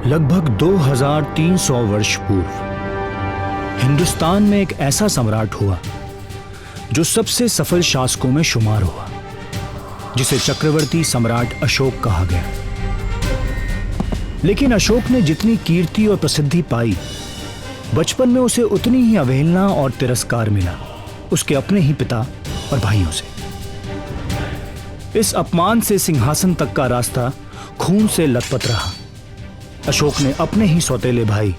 लगभग 2300 वर्ष पूर्व हिंदुस्तान में एक ऐसा सम्राट हुआ जो सबसे सफल शासकों में शुमार हुआ, जिसे चक्रवर्ती सम्राट अशोक कहा गया। लेकिन अशोक ने जितनी कीर्ति और प्रसिद्धि पाई, बचपन में उसे उतनी ही अवहेलना और तिरस्कार मिला उसके अपने ही पिता और भाइयों से। इस अपमान से सिंहासन तक का रास्ता खून से लथपथ रहा। अशोक ने अपने ही सौतेले भाई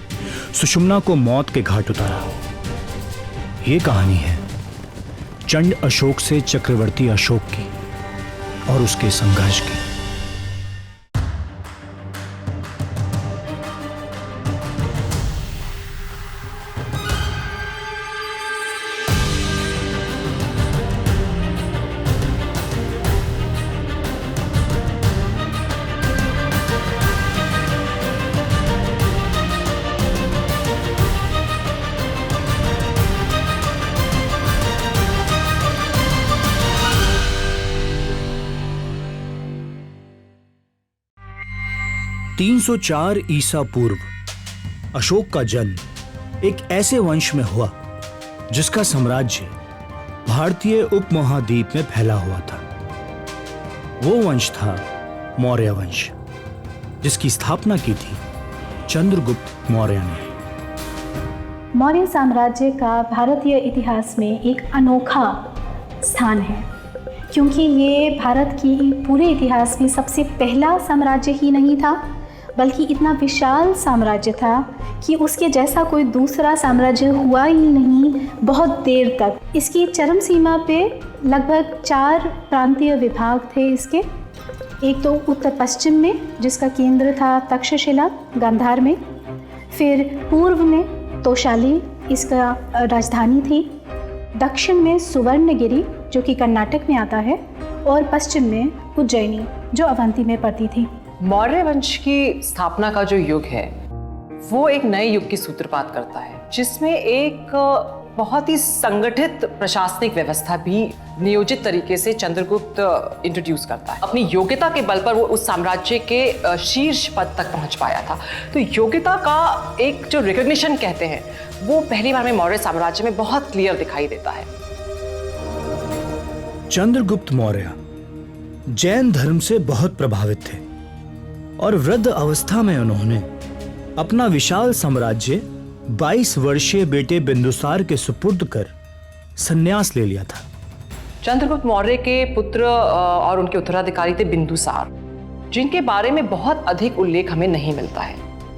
सुषुम्ना को मौत के घाट उतारा। ये कहानी है चंड अशोक से चक्रवर्ती अशोक की और उसके संघर्ष की। (304 ईसा पूर्व) अशोक का जन्म एक ऐसे वंश में हुआ जिसका साम्राज्य भारतीय उपमहाद्वीप में फैला हुआ था। वो वंश था मौर्य वंश, जिसकी स्थापना की थी चंद्रगुप्त मौर्य ने। मौर्य साम्राज्य का भारतीय इतिहास में एक अनोखा स्थान है, क्योंकि ये भारत की पूरे इतिहास में सबसे पहला साम्राज्य ही नहीं था, बल्कि इतना विशाल साम्राज्य था कि उसके जैसा कोई दूसरा साम्राज्य हुआ ही नहीं बहुत देर तक। इसकी चरम सीमा पे लगभग 4 प्रांतीय विभाग थे इसके। एक तो उत्तर पश्चिम में, जिसका केंद्र था तक्षशिला गांधार में, फिर पूर्व में तोशाली इसका राजधानी थी, दक्षिण में सुवर्णगिरी जो कि कर्नाटक में आता है, और पश्चिम में उज्जैनी जो अवंती में पड़ती थी। मौर्य वंश की स्थापना का जो युग है वो एक नए युग की सूत्रपात करता है, जिसमें एक बहुत ही संगठित प्रशासनिक व्यवस्था भी नियोजित तरीके से चंद्रगुप्त इंट्रोड्यूस करता है। अपनी योग्यता के बल पर वो उस साम्राज्य के शीर्ष पद तक पहुंच पाया था। तो योग्यता का एक जो रिकॉग्निशन कहते हैं वो पहली बार में मौर्य साम्राज्य में बहुत क्लियर दिखाई देता है। चंद्रगुप्त मौर्य जैन धर्म से बहुत प्रभावित थे और वृद्ध अवस्था में उन्होंने अपना विशाल साम्राज्य 22 वर्षीय बेटे बिंदुसार के सुपुर्द कर संन्यास ले लिया था। चंद्रगुप्त मौर्य के पुत्र और उनके उत्तराधिकारी थे बिंदुसार, जिनके बारे में बहुत अधिक उल्लेख हमें नहीं मिलता है।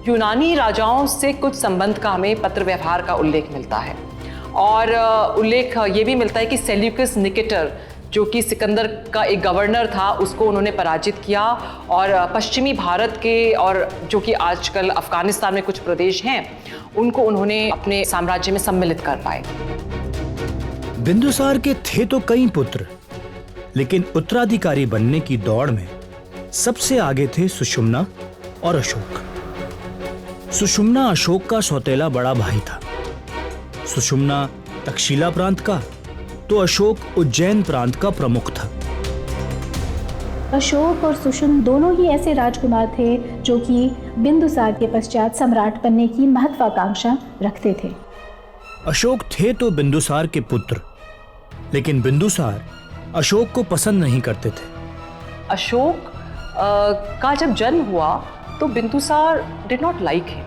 यूनानी राजाओं से कुछ संबंध का हमें पत्र व्यवहार का उल्लेख मिलता है, और उल्लेख ये भी मिलता है कि सेल्यूकस निकेटर जो कि सिकंदर का एक गवर्नर था, उसको उन्होंने पराजित किया और पश्चिमी भारत के और जो कि आजकल अफगानिस्तान में कुछ प्रदेश हैं उनको उन्होंने अपने साम्राज्य में सम्मिलित कर पाए। बिंदुसार के थे तो कई पुत्र, लेकिन उत्तराधिकारी बनने की दौड़ में सबसे आगे थे सुषुम्ना और अशोक। सुषुम्ना अशोक का सौतेला बड़ा भाई था। सुषुम्ना तक्षशिला प्रांत का, तो अशोक उज्जैन प्रांत का प्रमुख था। अशोक और सुषुम्ना दोनों ही ऐसे राजकुमार थे जो कि बिंदुसार के पश्चात सम्राट बनने की महत्वाकांक्षा रखते थे। अशोक थे तो बिंदुसार के पुत्र, लेकिन बिंदुसार अशोक को पसंद नहीं करते थे। अशोक का जब जन्म हुआ तो Bindusara did not like him,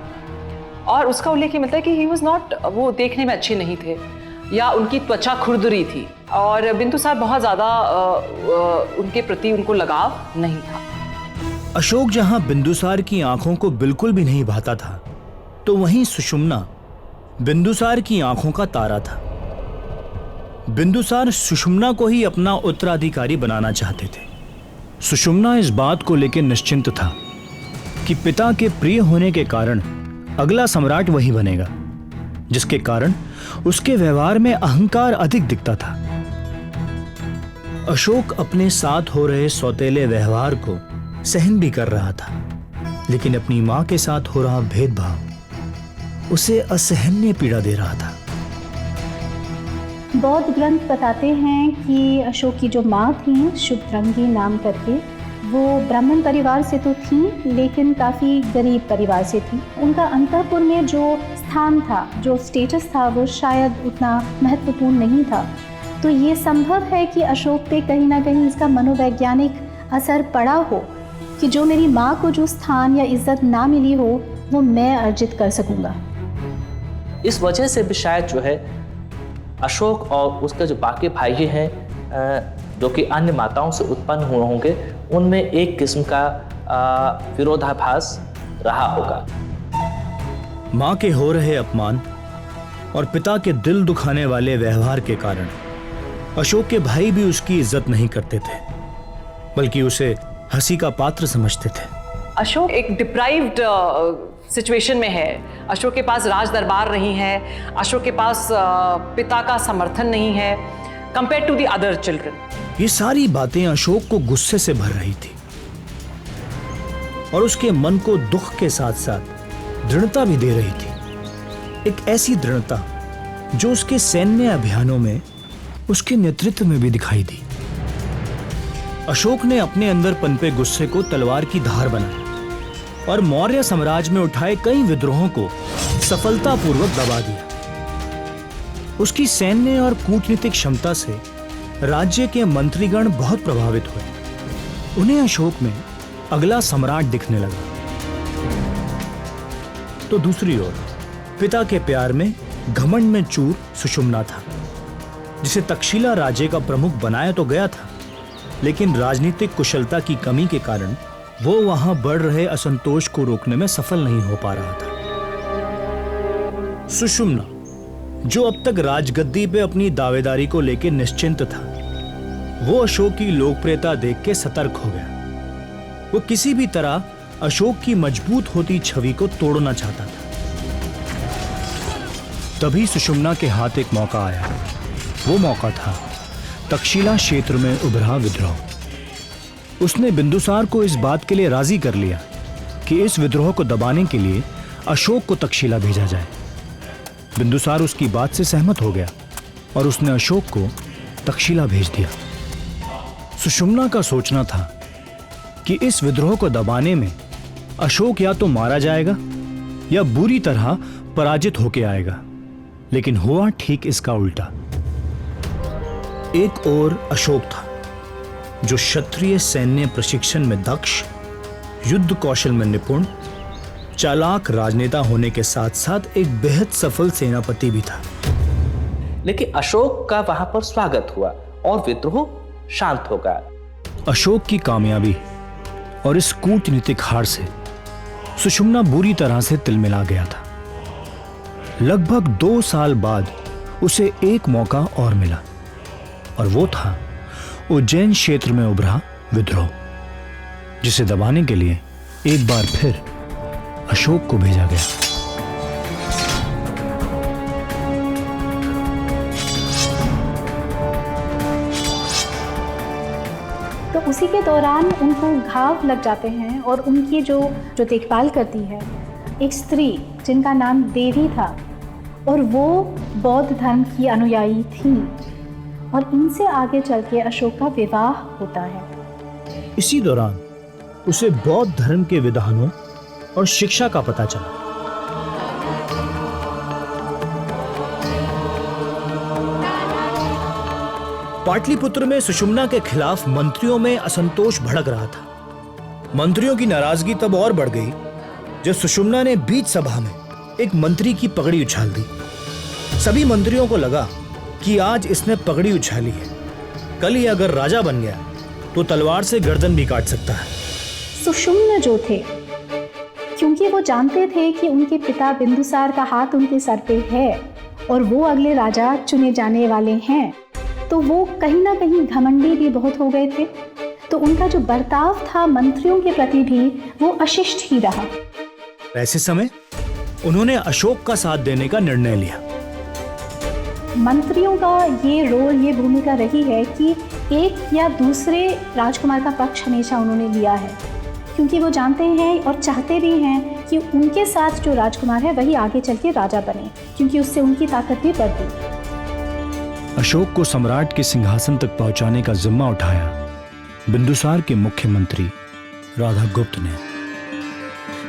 और उसका उल्लेख मिलता है कि ही वाज नॉट, वो देखने में अच्छे नहीं थे या उनकी त्वचा खुरदरी थी, और बिंदुसार बहुत ज्यादा उनके प्रति उनको लगाव नहीं था। अशोक जहां बिंदुसार की आंखों को बिल्कुल भी नहीं भाता था, तो वहीं सुषुम्ना बिंदुसार की आंखों का तारा था। बिंदुसार सुषुम्ना को ही अपना उत्तराधिकारी बनाना चाहते थे। सुषुम्ना इस बात को लेकर निश्चिंत था कि पिता के प्रिय होने के कारण अगला सम्राट वही बनेगा, जिसके कारण उसके व्यवहार में अहंकार अधिक दिखता था। अशोक अपने साथ हो रहे सौतेले व्यवहार को सहन भी कर रहा था, लेकिन अपनी मां के साथ हो रहा भेदभाव उसे असहनीय पीड़ा दे रहा था। बौद्ध ग्रंथ बताते हैं कि अशोक की जो माँ थी शुभरंगी नाम करके, वो ब्राह्मण परिवार से तो थी, लेकिन काफ़ी गरीब परिवार से थी। उनका अंतःपुर में जो स्थान था, जो स्टेटस था, वो शायद उतना महत्वपूर्ण नहीं था। तो ये संभव है कि अशोक पे कहीं ना कहीं इसका मनोवैज्ञानिक असर पड़ा हो कि जो मेरी माँ को जो स्थान या इज्जत ना मिली हो, वो मैं अर्जित कर सकूँगा। इस वजह से भी शायद जो है अशोक और उसके जो बाकी भाई हैं जो कि अन्य माताओं से उत्पन्न हुए होंगे, उनमें एक किस्म का विरोधाभास रहा होगा। मां के हो रहे अपमान और पिता के दिल दुखाने वाले व्यवहार के कारण अशोक के भाई भी उसकी इज्जत नहीं करते थे, बल्कि उसे हंसी का पात्र समझते थे। अशोक एक डिप्राइव्ड सिचुएशन में है। अशोक के पास राज दरबार नहीं है, अशोक के पास पिता का समर्थन नहीं है compare to the other children. ये सारी बातें अशोक को गुस्से से भर रही थी और उसके मन को दुख के साथ साथ दृढ़ता भी दे रही थी। एक ऐसी दृढ़ता जो उसके सैन्य अभियानों में उसके नेतृत्व में भी दिखाई दी। अशोक ने अपने अंदर पनपे गुस्से को तलवार की धार बनाया और मौर्य साम्राज्य में उठाए कई विद्रोहों को सफलतापूर्वक दबा दिया। उसकी सैन्य और कूटनीतिक क्षमता से राज्य के मंत्रीगण बहुत प्रभावित हुए। उन्हें अशोक में अगला सम्राट दिखने लगा। तो दूसरी ओर पिता के प्यार में घमंड में चूर सुषुम्ना था, जिसे तक्षशिला राज्य का प्रमुख बनाया तो गया था, लेकिन राजनीतिक कुशलता की कमी के कारण वो वहां बढ़ रहे असंतोष को रोकने में सफल नहीं हो पा रहा था। सुषुम्ना, जो अब तक राजगद्दी पे अपनी दावेदारी को लेकर निश्चिंत था, वो अशोक की लोकप्रियता देख के सतर्क हो गया। वो किसी भी तरह अशोक की मजबूत होती छवि को तोड़ना चाहता था। तभी सुषुम्ना के हाथ एक मौका आया। वो मौका था तक्षशिला क्षेत्र में उभरा विद्रोह। उसने बिंदुसार को इस बात के लिए राजी कर लिया कि इस विद्रोह को दबाने के लिए अशोक को तक्षशिला भेजा जाए। बिंदुसार उसकी बात से सहमत हो गया और उसने अशोक को तक्षशिला भेज दिया। सुषुम्ना का सोचना था कि इस विद्रोह को दबाने में अशोक या तो मारा जाएगा या बुरी तरह पराजित होके आएगा, लेकिन हुआ ठीक इसका उल्टा। एक ओर अशोक था जो क्षत्रिय सैन्य प्रशिक्षण में दक्ष, युद्ध कौशल में निपुण, चालाक राजनेता होने के साथ साथ एक बेहद सफल सेनापति भी था। लेकिन अशोक का वहां पर स्वागत हुआ और विद्रोह शांत हो गया। अशोक की कामयाबी और इस कूटनीतिक हार से सुषुम्ना बुरी तरह से तिलमिला गया था। लगभग 2 साल बाद उसे एक मौका और मिला और वो था उज्जैन क्षेत्र में उभरा विद्रोह, जिसे दबाने के लिए एक बार फिर अशोक को भेजा गया। तो उसी के दौरान उनको घाव लग जाते हैं और उनकी जो देखभाल करती है एक स्त्री जिनका नाम देवी था, और वो बौद्ध धर्म की अनुयायी थी, और इनसे आगे चल के अशोक का विवाह होता है। इसी दौरान उसे बौद्ध धर्म के विधानों और शिक्षा का पता चला। पाटलिपुत्र में सुषुम्ना के खिलाफ मंत्रियों में असंतोष भड़क रहा था। मंत्रियों की नाराजगी तब और बढ़ गई जब सुषुम्ना ने बीच सभा में एक मंत्री की पगड़ी उछाल दी। सभी मंत्रियों को लगा कि आज इसने पगड़ी उछाली है, कल ही अगर राजा बन गया तो तलवार से गर्दन भी काट सकता है। सुषुम्ना जो थे, क्योंकि वो जानते थे कि उनके पिता बिंदुसार का हाथ उनके सर पे है और वो अगले राजा चुने जाने वाले हैं, तो वो कहीं ना कहीं घमंडी भी बहुत हो गए थे। तो उनका जो बर्ताव था मंत्रियों के प्रति भी वो अशिष्ट ही रहा। ऐसे समय उन्होंने अशोक का साथ देने का निर्णय लिया। मंत्रियों का ये रोल, ये भूमिका रही है कि एक या दूसरे राजकुमार का पक्ष हमेशा उन्होंने लिया है, क्योंकि वो जानते हैं और चाहते भी हैं कि उनके साथ जो राजकुमार है वही आगे चल के राजा बने, क्योंकि उससे उनकी ताकत भी बढ़ती है। अशोक को सम्राट के सिंहासन तक पहुंचाने का जिम्मा उठाया बिंदुसार के मुख्यमंत्री राधागुप्त ने,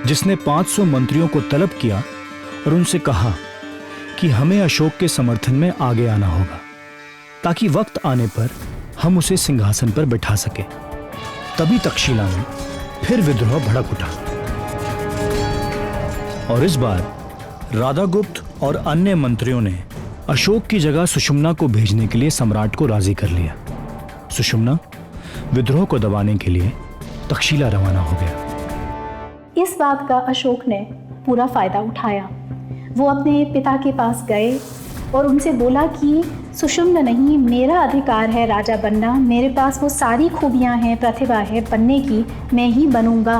जिसने 500 मंत्रियों को तलब किया और उनसे कहा कि हमें अशोक के समर्थन में आगे आना होगा ताकि वक्त आने पर हम उसे सिंहासन पर बिठा सके। तभी तक्षशिला में फिर विद्रोह भड़क उठा और इस बार राधागुप्त और अन्य मंत्रियों ने अशोक की जगह सुषुम्ना को भेजने के लिए सम्राट को राजी कर लिया। सुषुम्ना विद्रोह को दबाने के लिए तक्षशिला रवाना हो गया। इस बात का अशोक ने पूरा फायदा उठाया। वो अपने पिता के पास गए और उनसे बोला कि सुषुम्ना नहीं, मेरा अधिकार है राजा बनना, मेरे पास वो सारी खूबियां हैं, प्रतिभा है बनने की, मैं ही बनूंगा।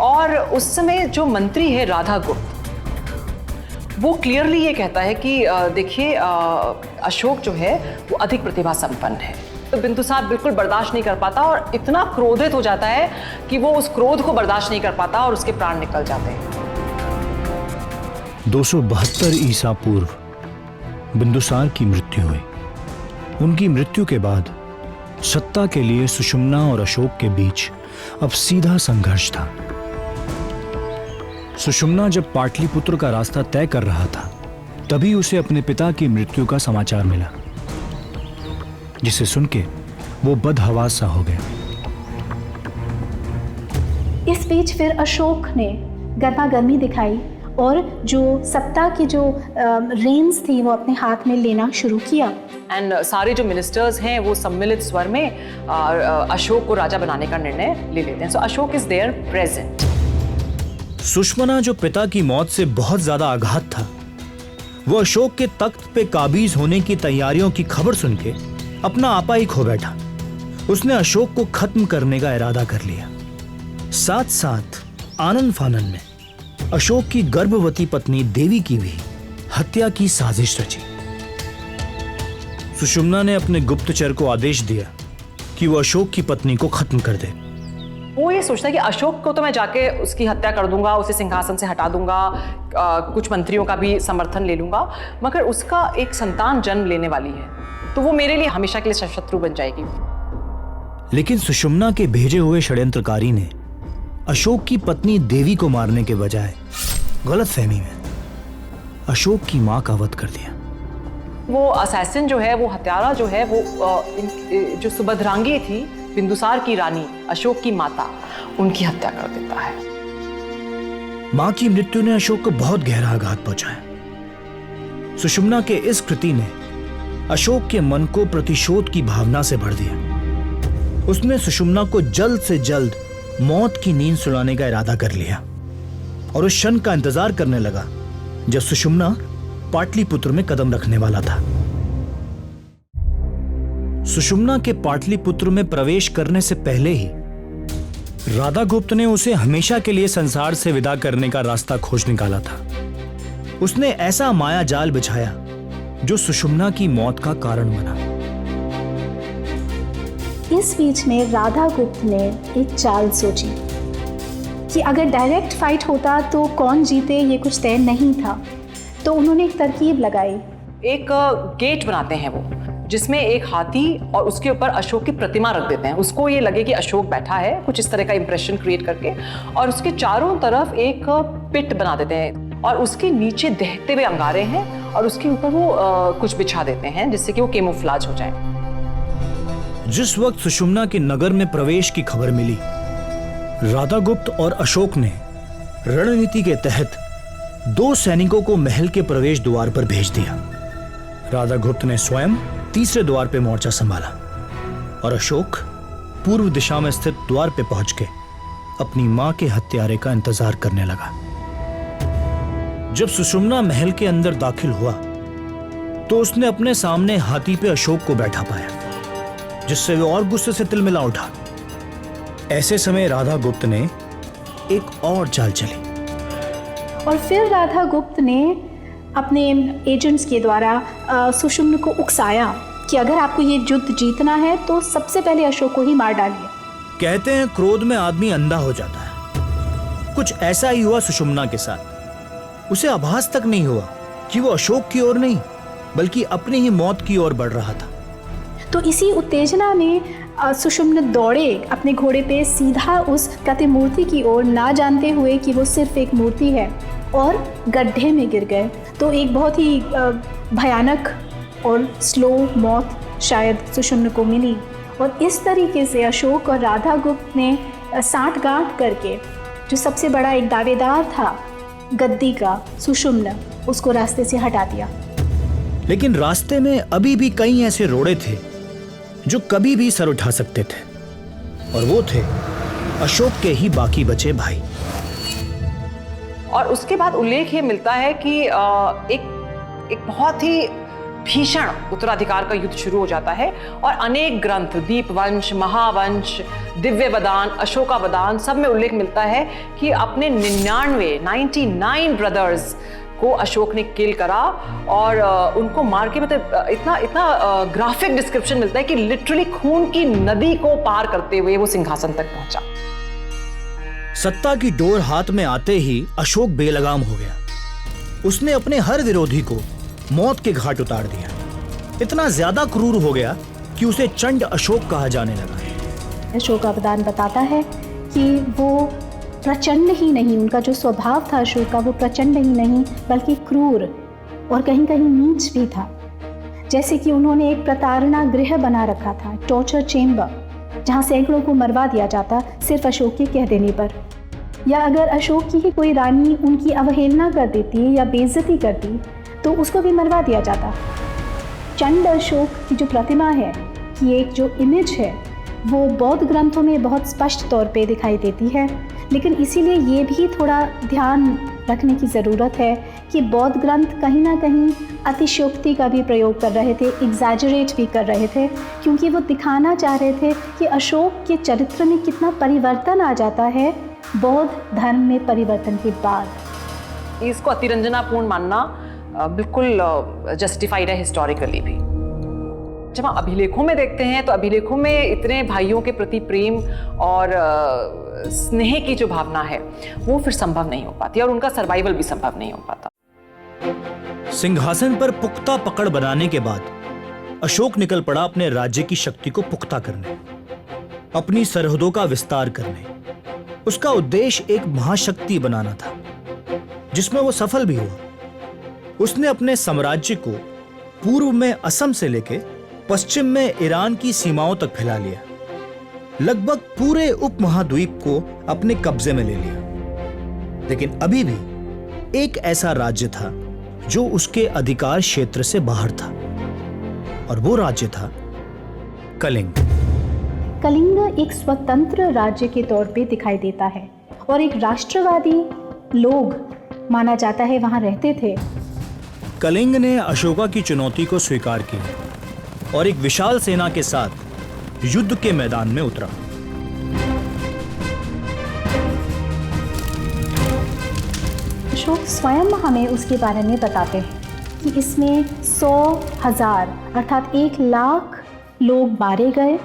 और उस समय जो मंत्री है राधागुप्त, वो क्लियरली ये कहता है कि देखिए अशोक जो है वो अधिक प्रतिभा संपन्न है। तो बिंदुसार बिल्कुल बर्दाश्त नहीं कर पाता और इतना क्रोधित हो जाता है कि वो उस क्रोध को बर्दाश्त नहीं कर पाता और उसके प्राण निकल जाते हैं। 272 ईसा पूर्व बिंदुसार की मृत्यु हुई। उनकी मृत्यु के बाद सत्ता के लिए सुषुम्ना और अशोक के बीच अब सीधा संघर्ष था। सुषुम्ना जब पाटलिपुत्र का रास्ता तय कर रहा था तभी उसे अपने पिता की मृत्यु का समाचार मिला, जिसे सुन के वो बदहवास सा हो गया। इस बीच फिर अशोक ने गर्मा गर्मी दिखाई और जो सत्ता की जो रेंस थी वो अपने हाथ में लेना शुरू किया। एंड सारे जो मिनिस्टर्स हैं वो सम्मिलित स्वर में अशोक को राजा बनाने का निर्णय ले लेते हैं। सो अशोक इज देयर प्रेजेंट। सुषुम्ना जो पिता की मौत से बहुत ज्यादा आघात था, वो अशोक के तख्त पे काबिज होने की तैयारियों की खबर सुन के अपना आपा ही खो बैठा। उसने अशोक को खत्म करने का इरादा कर लिया। साथ साथ आनन फानन में अशोक की गर्भवती पत्नी देवी की भी हत्या की साजिश रची। सुषुम्ना ने अपने गुप्तचर को आदेश दिया कि वो अशोक की पत्नी को खत्म कर दे। वो ये सोचता है कि अशोक को तो मैं जाके उसकी हत्या कर दूंगा, उसे सिंहासन से हटा दूंगा, कुछ मंत्रियों का भी समर्थन ले लूंगा, मगर उसका एक संतान जन्म लेने वाली है तो वो मेरे लिए हमेशा के लिए शत्रु बन जाएगी। लेकिन सुषुम्ना के भेजे हुए षड्यंत्रकारी ने अशोक की पत्नी देवी को मारने के बजाय गलतफहमी में अशोक की मां का वध कर दिया। वो असैसिन जो है, वो हत्यारा जो है, वो जो सुभद्रांगी थी, बिंदुसार की रानी, अशोक की माता, उनकी हत्या कर देता है। मां की मृत्यु ने अशोक को बहुत गहरा आघात पहुंचाया। सुषुम्ना के इस कृति ने अशोक के मन को प्रतिशोध की भावना से भर दिया। उसने सुषुम्ना को जल्द से जल्द मौत की नींद सुलाने का इरादा कर लिया और उस क्षण का इंतजार करने लगा जब सुषुम्ना पाटलिपुत्र में कदम रखने वाला था। सुषुम्ना के पाटलिपुत्र में प्रवेश करने से पहले ही राधागुप्त ने उसे हमेशा के लिए संसार से विदा करने का रास्ता खोज निकाला था। उसने ऐसा माया जाल बिछाया जो सुषुम्ना की मौत का कारण बना। इस बीच में राधागुप्त ने एक चाल सोची कि अगर डायरेक्ट फाइट होता तो कौन जीते ये कुछ तय नहीं था। तो उन्होंने एक तरकीब लगाई। एक गेट बनाते हैं वो, जिसमें एक हाथी और उसके ऊपर अशोक की प्रतिमा रख देते हैं। उसको ये लगे कि अशोक बैठा है, कुछ इस तरह का इंप्रेशन क्रिएट करके, और उसके चारों तरफ एक पिट बना देते हैं और उसके नीचे दहते हुए अंगारे हैं और उसके ऊपर वो कुछ बिछा देते हैं जिससे कि वो केमोफ्लाज हो जाए। जिस वक्त सुषुम्ना के नगर में प्रवेश की खबर मिली, राधागुप्त और अशोक ने रणनीति के तहत 2 सैनिकों को महल के प्रवेश द्वार पर भेज दिया। राधागुप्त ने स्वयं तीसरे द्वार पे मोर्चा संभाला और अशोक पूर्व दिशा में स्थित द्वार पे पहुंच के अपनी मां के हत्यारे का इंतजार करने लगा। जब सुषुम्ना महल के अंदर दाखिल हुआ तो उसने अपने सामने हाथी पे अशोक को बैठा पाया, जिससे वो और गुस्से से तिलमिला उठा। ऐसे समय राधागुप्त ने एक और चाल चली और फिर राधागुप्त ने अपने एजेंट्स के द्वारा सुषुम्ना को उकसाया कि अगर आपको ये युद्ध जीतना है तो सबसे पहले अशोक को ही मार डालिए। कहते हैं क्रोध में आदमी अंधा हो जाता है। कुछ ऐसा ही हुआ सुषुम्ना के साथ। उसे आभास तक नहीं हुआ कि वो अशोक की ओर नहीं बल्कि अपनी ही मौत की ओर बढ़ रहा था। तो इसी उत्तेजना में सुषुम्न दौड़े अपने घोड़े पे सीधा उस प्रतिमूर्ति की ओर, ना जानते हुए कि वो सिर्फ एक मूर्ति है, और गड्ढे में गिर गए। तो एक बहुत ही भयानक और स्लो मौत शायद सुषुम्न को मिली। और इस तरीके से अशोक और राधा गुप्त ने साठगांठ करके जो सबसे बड़ा एक दावेदार था गद्दी का, सुषुम्न, उसको रास्ते से हटा दिया। लेकिन रास्ते में अभी भी कई ऐसे रोड़े थे जो कभी भी सर उठा सकते थे, और वो थे अशोक के ही बाकी बचे भाई। और उसके बाद उल्लेख ये मिलता है कि एक बहुत ही भीषण उत्तराधिकार का युद्ध शुरू हो जाता है, और अनेक ग्रंथ, दीपवंश, महावंश, दिव्यवदान, अशोकावदान, सब में उल्लेख मिलता है कि अपने 99 ब्रदर्स को अशोक ने किल करा, और उनको मार के, मतलब इतना ग्राफिक डिस्क्रिप्शन मिलता है कि लिटरली खून की नदी को पार करते हुए वो सिंहासन तक पहुंचा। सत्ता की डोर हाथ में आते ही अशोक बेलगाम हो गया। उसने अपने हर विरोधी को मौत के घाट उतार दिया। इतना ज्यादा क्रूर हो गया कि उसे चंड अशोक कहा जाने लगा। अशोकावदान बताता है कि वो प्रचंड ही नहीं, उनका जो स्वभाव था अशोक का, वो प्रचंड ही नहीं बल्कि क्रूर और कहीं कहीं नीच भी था। जैसे कि उन्होंने एक प्रताड़ना गृह बना रखा था, टॉर्चर चेम्बर, जहाँ सैकड़ों को मरवा दिया जाता सिर्फ अशोक के कह देने पर। या अगर अशोक की ही कोई रानी उनकी अवहेलना कर देती या बेइज्जती करती तो उसको भी मरवा दिया जाता। चंड अशोक की जो प्रतिमा है, कि एक जो इमेज है, वो बौद्ध ग्रंथों में बहुत स्पष्ट तौर पे दिखाई देती है। लेकिन इसीलिए ये भी थोड़ा ध्यान रखने की ज़रूरत है कि बौद्ध ग्रंथ कहीं ना कहीं अतिशयोक्ति का भी प्रयोग कर रहे थे, एग्जैजरेट भी कर रहे थे, क्योंकि वो दिखाना चाह रहे थे कि अशोक के चरित्र में कितना परिवर्तन आ जाता है बौद्ध धर्म में परिवर्तन के बाद। इसको अतिरंजनापूर्ण मानना बिल्कुल जस्टिफाइड है हिस्टोरिकली भी। जब हम अभिलेखों में देखते हैं तो अभिलेखों में इतने भाइयों के प्रति प्रेम और स्नेह की जो भावना है वो फिर संभव नहीं हो पाती, और उनका सर्वाइवल भी संभव नहीं हो पाता। सिंहासन पर पुख्ता पकड़ बनाने के बाद अशोक निकल पड़ा अपने राज्य की शक्ति को पुख्ता करने, अपनी सरहदों का विस्तार करने। उसका उद्देश्य एक महाशक्ति बनाना था, जिसमें वो सफल भी हुआ। उसने अपने साम्राज्य को पूर्व में असम से लेके पश्चिम में ईरान की सीमाओं तक फैला लिया। लगभग पूरे उपमहाद्वीप को अपने कब्जे में ले लिया। लेकिन अभी भी एक ऐसा राज्य था जो उसके अधिकार क्षेत्र से बाहर था, और वो राज्य था कलिंग। कलिंग एक स्वतंत्र राज्य के तौर पे दिखाई देता है, और एक राष्ट्रवादी लोग माना जाता है वहां रहते थे। कलिंग ने अशोका की चुनौती को स्वीकार किया और एक विशाल सेना के साथ युद्ध के मैदान में उतरा। अशोक स्वयं हमें उसके बारे में बताते हैं कि इसमें 100,000 अर्थात 1,00,000 लोग मारे गए।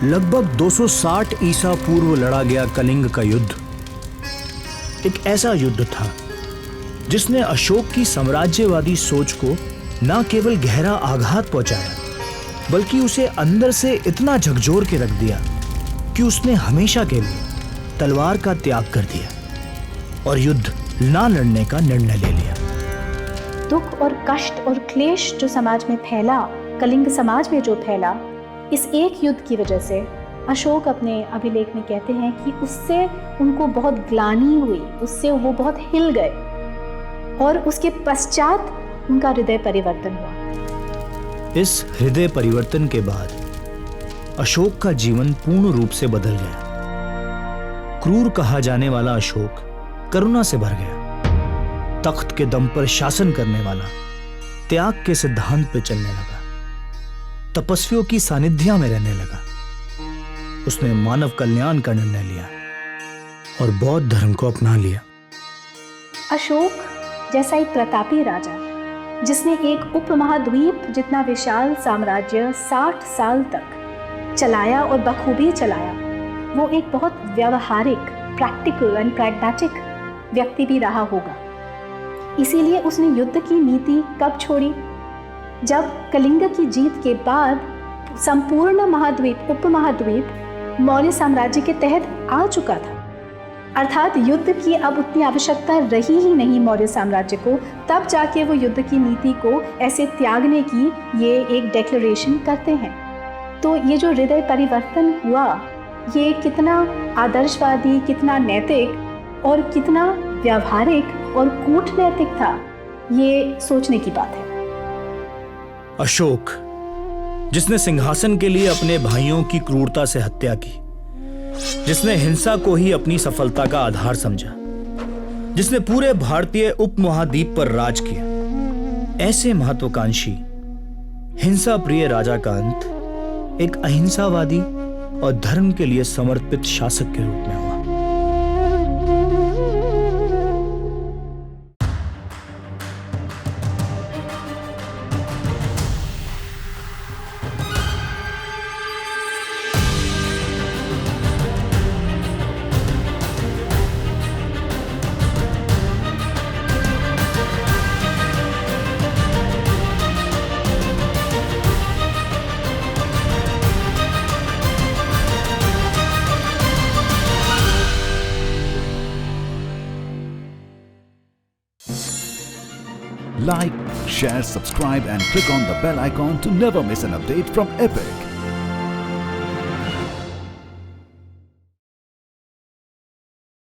लगभग 260 ईसा पूर्व लड़ा गया कलिंग का युद्ध एक ऐसा युद्ध था जिसने अशोक की साम्राज्यवादी सोच को न केवल गहरा आघात पहुंचाया, बल्कि उसे अंदर से इतना झकझोर के रख दिया कि उसने हमेशा के लिए तलवार का त्याग कर दिया और युद्ध ना लड़ने का निर्णय ले लिया। दुख और कष्ट और क्लेश जो समाज में फैला, कलिंग समाज में जो फैला, इस एक युद्ध की वजह से अशोक अपने अभिलेख में कहते हैं कि उससे उनको बहुत ग्लानि हुई, उससे वो बहुत हिल गए, और उसके पश्चात उनका हृदय परिवर्तन हुआ। इस हृदय परिवर्तन के बाद अशोक का जीवन पूर्ण रूप से बदल गया। क्रूर कहा जाने वाला अशोक करुणा से भर गया। तख्त के दम पर शासन करने वाला त्याग के सिद्धांत पे चलने लगा, तपस्वियों की सानिध्य में रहने लगा। उसने मानव कल्याण का निर्णय लिया और बौद्ध धर्म को अपना लिया। अशोक जैसा एक प्रतापी राजा जिसने एक उपमहाद्वीप जितना विशाल साम्राज्य 60 साल तक चलाया और बखूबी चलाया, वो एक बहुत व्यावहारिक, प्रैक्टिकल एंड प्रैग्मेटिक व्यक्ति भी रहा होगा। इसीलिए उसने युद्ध की नीति कब छोड़ी? जब कलिंग की जीत के बाद संपूर्ण महाद्वीप उपमहाद्वीप मौर्य साम्राज्य के तहत आ चुका था। अर्थात युद्ध की अब उतनी आवश्यकता रही ही नहीं मौर्य साम्राज्य को। तब जाके वो युद्ध की नीति को ऐसे त्यागने की ये एक डिक्लेरेशन करते हैं। तो ये जो हृदय परिवर्तन हुआ, ये कितना आदर्शवादी, कितना नैतिक और कितना व्यावहारिक और कूटनैतिक था, ये सोचने की बात है। अशोक, जिसने सिंहासन के लिए अपने भाइयों की क्रूरता से हत्या की, जिसने हिंसा को ही अपनी सफलता का आधार समझा, जिसने पूरे भारतीय उपमहाद्वीप पर राज किया, ऐसे महत्वाकांक्षी हिंसा प्रिय राजा का अंत एक अहिंसावादी और धर्म के लिए समर्पित शासक के रूप में हुआ। Like, share, subscribe and click on the bell icon to never miss an update from Epic.